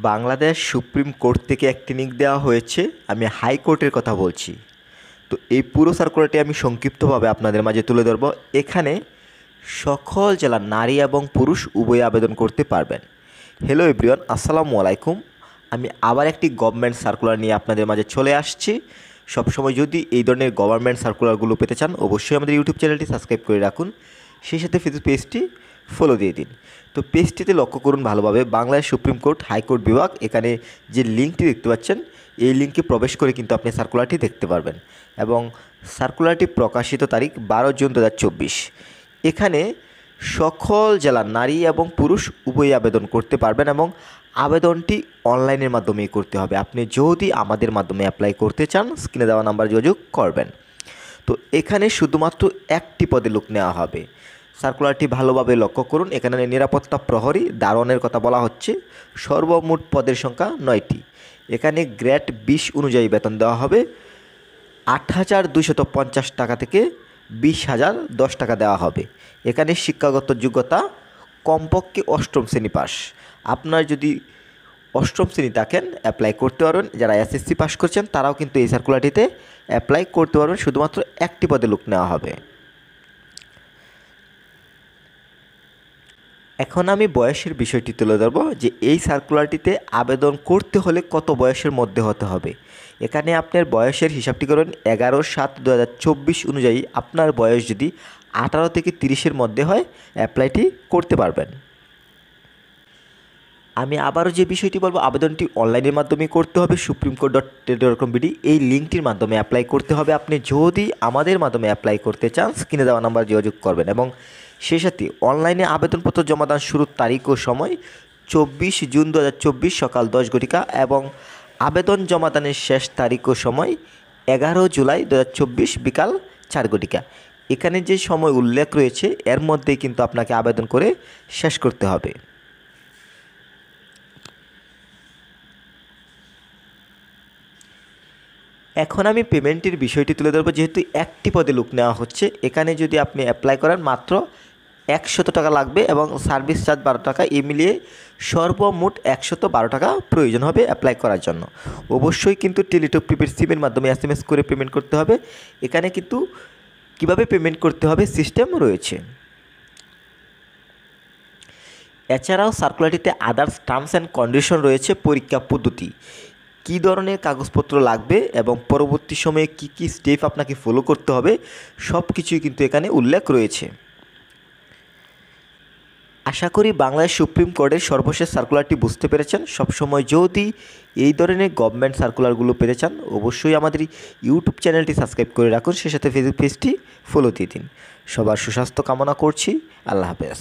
Bangladesh supreme court থেকে একটি link দেওয়া হয়েছে। আমি হাইকোর্টের কথা বলছি। তো এই পুরো সার্কুলারটি আমি সংক্ষিপ্তভাবে আপনাদের মাঝে তুলে ধরব। এখানে সকল জেলার নারী এবং পুরুষ উভয়ে আবেদন করতে পারবেন। হ্যালো এভরিওয়ান, আসসালামু আলাইকুম। আমি আবার একটি গভর্নমেন্ট সার্কুলার নিয়ে আপনাদের মাঝে চলে আসছি। সবসময় যদি এই ধরনের গভর্নমেন্ট সার্কুলারগুলো পেতে চান, অবশ্যই আমাদের ইউটিউব চ্যানেলটি সাবস্ক্রাইব করে রাখুন, সেই সাথে ফেসবুক পেজটি ফলো দিয়ে দিন। তো পেজটিতে লক্ষ্য করুন ভালোভাবে, বাংলাদেশ সুপ্রিম কোর্ট হাইকোর্ট বিভাগ, এখানে যে লিঙ্কটি দেখতে পাচ্ছেন এই লিঙ্কে প্রবেশ করে কিন্তু আপনি সার্কুলারটি দেখতে পারবেন। এবং সার্কুলারটি প্রকাশিত তারিখ 12 জুন 2024। এখানে সকল জেলার নারী এবং পুরুষ উভয়ই আবেদন করতে পারবেন এবং আবেদনটি অনলাইনের মাধ্যমেই করতে হবে। আপনি যদি আমাদের মাধ্যমে অ্যাপ্লাই করতে চান, স্ক্রিনে দেওয়া নাম্বার যোগাযোগ করবেন। তো এখানে শুধুমাত্র একটি পদে লোক নেওয়া হবে। সার্কুলারটি ভালোভাবে লক্ষ্য করুন। এখানে নিরাপত্তা প্রহরী দারোয়ানের কথা বলা হচ্ছে। সর্বমোট পদের সংখ্যা 9টি। এখানে গ্রেড 20 অনুযায়ী বেতন দেওয়া হবে। 8,250 টাকা থেকে 20,010 টাকা দেওয়া হবে। এখানে শিক্ষাগত যোগ্যতা কমপক্ষে 8ম শ্রেণী পাস। আপনার যদি 8ম শ্রেণী থাকেন অ্যাপ্লাই করতে পারবেন। যারা এসএসসি পাস করছেন তারাও কিন্তু এই সার্কুলারটিতে অ্যাপ্লাই করতে পারবেন। শুধুমাত্র একটি পদে লোক নেওয়া হবে। এখন আমি বয়সের বিষয়টি তুলে ধরব যে এই সার্কুলারটিতে আবেদন করতে হলে কত বয়সের মধ্যে হতে হবে। এখানে আপনার বয়সের হিসাবটি করুন 11/7/2024 অনুযায়ী আপনার বয়স যদি 18 থেকে 30-এর মধ্যে হয় অ্যাপ্লাইটি করতে পারবেন। আমি আবারও যে বিষয়টি বলবো, আবেদনটি অনলাইনের মাধ্যমে করতে হবে। supremcourt.ted.com.bd এই লিঙ্কটির মাধ্যমে অ্যাপ্লাই করতে হবে। আপনি যদি আমাদের মাধ্যমে অ্যাপ্লাই করতে চান, স্ক্রিনে দেওয়া নাম্বার যোগাযোগ করবেন। এবং সেই সাথে অনলাইনে আবেদনপত্র জমাদান শুরুর তারিখ ও সময় 24 জুন 2024 সকাল 10 ঘটিকা এবং আবেদন জমাদানের শেষ তারিখ ও সময় 11 জুলাই 2024 বিকাল 4 ঘটিকা। এখানে যে সময় উল্লেখ রয়েছে এর মধ্যেই কিন্তু আপনাকে আবেদন করে শেষ করতে হবে। এখন আমি পেমেন্টের বিষয়টি তুলে ধরবো। যেহেতু একটি পদে লোক নেওয়া হচ্ছে, এখানে যদি আপনি অ্যাপ্লাই করেন মাত্র 100 টাকা লাগবে এবং সার্ভিস চার্জ 12 টাকা। এই মিলিয়ে সর্বমোট 112 টাকা প্রয়োজন হবে অ্যাপ্লাই করার জন্য। অবশ্যই কিন্তু টেলিটক প্রিপেড সিমের মাধ্যমে SMS করে পেমেন্ট করতে হবে। এখানে কিন্তু কিভাবে পেমেন্ট করতে হবে সিস্টেম রয়েছে। এছাড়াও সার্কুলারটিতে আদার্স টার্মস অ্যান্ড কন্ডিশন রয়েছে। পরীক্ষা পদ্ধতি, কী ধরনের কাগজপত্র লাগবে এবং পরবর্তী সময়ে কি কি স্টেপ আপনাকে ফলো করতে হবে সব কিছুই কিন্তু এখানে উল্লেখ রয়েছে। আশা করি বাংলাদেশ সুপ্রিম কোর্টের সর্বশেষ সার্কুলারটি বুঝতে পেরেছেন। সবসময় যদি এই ধরনের গভর্নমেন্ট সার্কুলারগুলো পেতে চান, অবশ্যই আমাদের ইউটিউব চ্যানেলটি সাবস্ক্রাইব করে রাখুন, সেই সাথে ফেসবুক পেজটি ফলো দিয়ে দিন। সবার সুস্বাস্থ্য কামনা করছি। আল্লাহ হাফেজ।